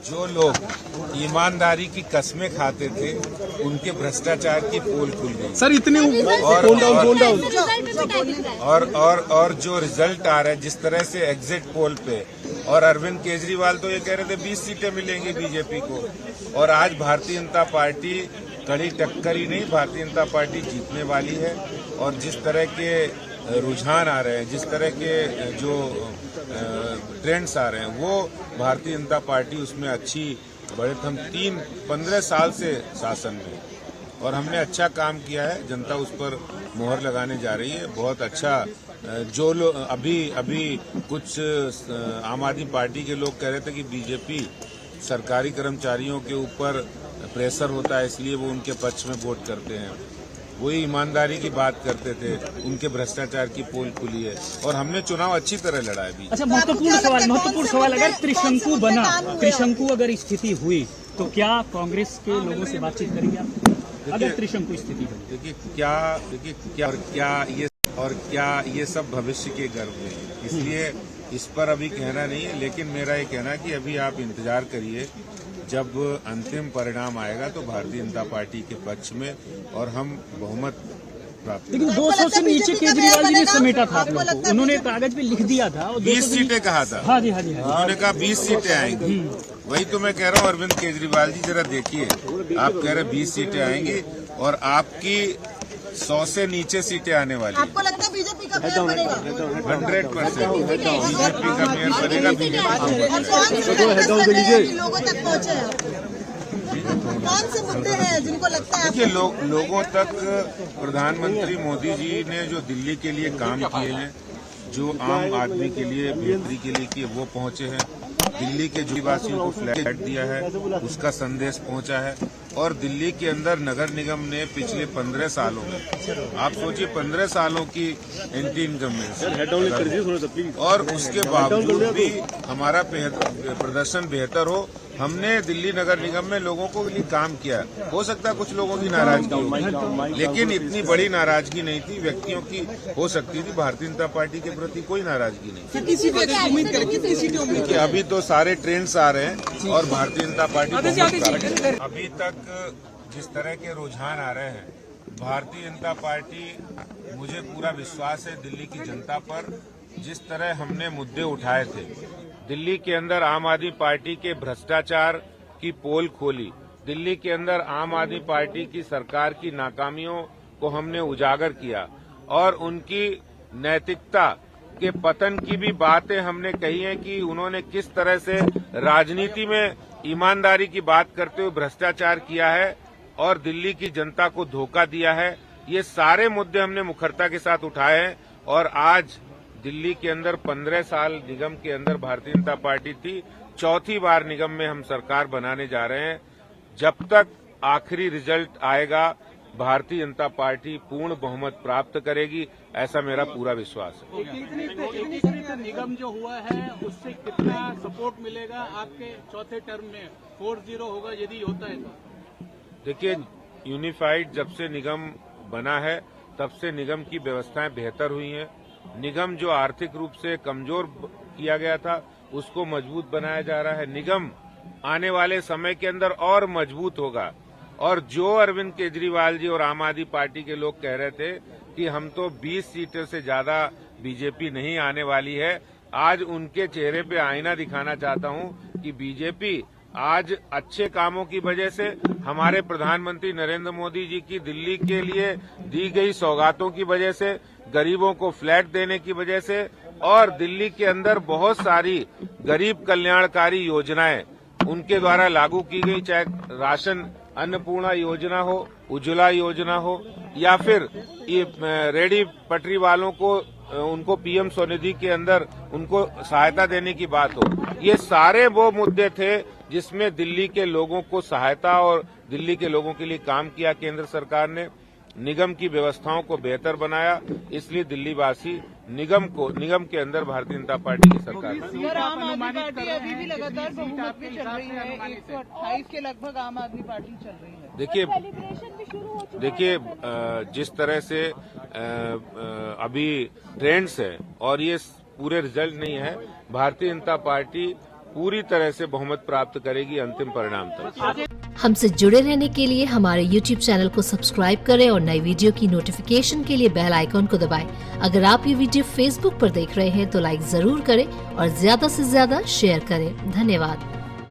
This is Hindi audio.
जो लोग ईमानदारी की कस्में खाते थे उनके भ्रष्टाचार की पोल खुल गई सर। इतने और जो रिजल्ट आ रहा है जिस तरह से एग्जिट पोल पे, और अरविंद केजरीवाल तो ये कह रहे थे 20 सीटें मिलेंगी बीजेपी को, और आज भारतीय जनता पार्टी कड़ी टक्कर ही नहीं, भारतीय जनता पार्टी जीतने वाली है। और जिस तरह के रुझान आ रहे हैं, जिस तरह के जो ट्रेंड्स आ रहे हैं, वो भारतीय जनता पार्टी उसमें अच्छी बढ़त। हम 15 साल से शासन में, और हमने अच्छा काम किया है। जनता उस पर मोहर लगाने जा रही है। बहुत अच्छा। जो लोग अभी कुछ आम आदमी पार्टी के लोग कह रहे थे कि बीजेपी सरकारी कर्मचारियों के ऊपर प्रेशर होता है इसलिए वो उनके पक्ष में वोट करते हैं। वही ईमानदारी की बात करते थे, उनके भ्रष्टाचार की पोल खुली है और हमने चुनाव अच्छी तरह लड़ा है। अच्छा, महत्वपूर्ण सवाल अगर त्रिशंकु बना, त्रिशंकु अगर स्थिति हुई तो क्या कांग्रेस के लोगों से बातचीत करेंगे आप? अगर त्रिशंकु स्थिति बनी, देखिए क्या ये सब भविष्य के गर्व में, इसलिए इस पर अभी कहना नहीं है। लेकिन मेरा ये कहना है कि अभी आप इंतजार करिए, जब अंतिम परिणाम आएगा तो भारतीय जनता पार्टी के पक्ष में और हम बहुमत प्राप्त। लेकिन 200 से नीचे केजरीवाल जी ने समेटा था आप लोगों को, उन्होंने कागज पे लिख दिया था और 20 सीटें कहा था। हाँ जी। उन्होंने कहा 20 सीटें आएंगी। वही तो मैं कह रहा हूँ, अरविंद केजरीवाल जी जरा देखिए, आप कह रहे 20 सीटें आएंगी और आपकी 100 से नीचे सीटें आने वाली। आपको लगता है बीजेपी का मेयर बनेगा? 100% बीजेपी का मेयर बनेगा। लोगों तक पहुँचे हैं, कौन से मुद्दे हैं जिनको लगता है? देखिए, लोगों तक प्रधानमंत्री मोदी जी ने जो दिल्ली के लिए काम किए हैं, जो आम आदमी के लिए बेहतरी के लिए किए, वो पहुंचे हैं। दिल्ली के निवासियों को फ्लैट दिया है, उसका संदेश पहुंचा है। और दिल्ली के अंदर नगर निगम ने पिछले 15 सालों में, आप सोचिए 15 सालों की एंटी इनकम्बेंसी, और उसके बावजूद भी हमारा प्रदर्शन बेहतर हो। हमने दिल्ली नगर निगम में लोगों को लिए काम किया। हो सकता है कुछ लोगों की नाराजगी होगी, लेकिन इतनी बड़ी नाराजगी नहीं थी। व्यक्तियों की हो सकती थी, भारतीय जनता पार्टी के प्रति कोई नाराजगी नहीं। देखिए, अभी तो सारे ट्रेंड्स आ रहे हैं और भारतीय जनता पार्टी अभी तक जिस तरह के रुझान आ रहे हैं, भारतीय जनता पार्टी, मुझे पूरा विश्वास है दिल्ली की जनता पर। जिस तरह हमने मुद्दे उठाए थे, दिल्ली के अंदर आम आदमी पार्टी के भ्रष्टाचार की पोल खोली, दिल्ली के अंदर आम आदमी पार्टी की सरकार की नाकामियों को हमने उजागर किया और उनकी नैतिकता के पतन की भी बातें हमने कही हैं कि उन्होंने किस तरह से राजनीति में ईमानदारी की बात करते हुए भ्रष्टाचार किया है और दिल्ली की जनता को धोखा दिया है। ये सारे मुद्दे हमने मुखरता के साथ उठाए हैं और आज दिल्ली के अंदर 15 साल निगम के अंदर भारतीय जनता पार्टी थी। चौथी बार निगम में हम सरकार बनाने जा रहे हैं। जब तक आखिरी रिजल्ट आएगा, भारतीय जनता पार्टी पूर्ण बहुमत प्राप्त करेगी, ऐसा मेरा पूरा विश्वास है। निगम जो हुआ है उससे कितना सपोर्ट मिलेगा आपके चौथे टर्म में? 4-0 होगा यदि होता है तो? देखिए, यूनिफाइड जब से निगम बना है तब से निगम की व्यवस्थाएं बेहतर हुई हैं। निगम जो आर्थिक रूप से कमजोर किया गया था उसको मजबूत बनाया जा रहा है। निगम आने वाले समय के अंदर और मजबूत होगा। और जो अरविंद केजरीवाल जी और आम आदमी पार्टी के लोग कह रहे थे कि हम तो 20 सीटों से ज्यादा बीजेपी नहीं आने वाली है, आज उनके चेहरे पे आईना दिखाना चाहता हूं कि बीजेपी आज अच्छे कामों की वजह से, हमारे प्रधानमंत्री नरेंद्र मोदी जी की दिल्ली के लिए दी गई सौगातों की वजह से, गरीबों को फ्लैट देने की वजह से और दिल्ली के अंदर बहुत सारी गरीब कल्याणकारी योजनाएं उनके द्वारा लागू की गई, चाहे राशन अन्नपूर्णा योजना हो, उज्ज्वला योजना हो, या फिर ये रेडी पटरी वालों को उनको पीएम स्वनिधि के अंदर उनको सहायता देने की बात हो। ये सारे वो मुद्दे थे जिसमें दिल्ली के लोगों को सहायता और दिल्ली के लोगों के लिए काम किया। केंद्र सरकार ने निगम की व्यवस्थाओं को बेहतर बनाया, इसलिए दिल्ली वासी निगम के अंदर भारतीय जनता पार्टी की सरकार है। आम आदमी पार्टी अभी भी लगातार बहुमत में चल रही है, 128 के लगभग आम आदमी पार्टी चल रही है। देखिए, जिस तरह से अभी ट्रेंड्स है और ये पूरे रिजल्ट नहीं है, भारतीय जनता पार्टी पूरी तरह से बहुमत प्राप्त करेगी अंतिम परिणाम तक। हमसे जुड़े रहने के लिए हमारे YouTube चैनल को सब्सक्राइब करें और नई वीडियो की नोटिफिकेशन के लिए बेल आइकॉन को दबाएं। अगर आप ये वीडियो Facebook पर देख रहे हैं तो लाइक जरूर करें और ज्यादा से ज्यादा शेयर करें। धन्यवाद।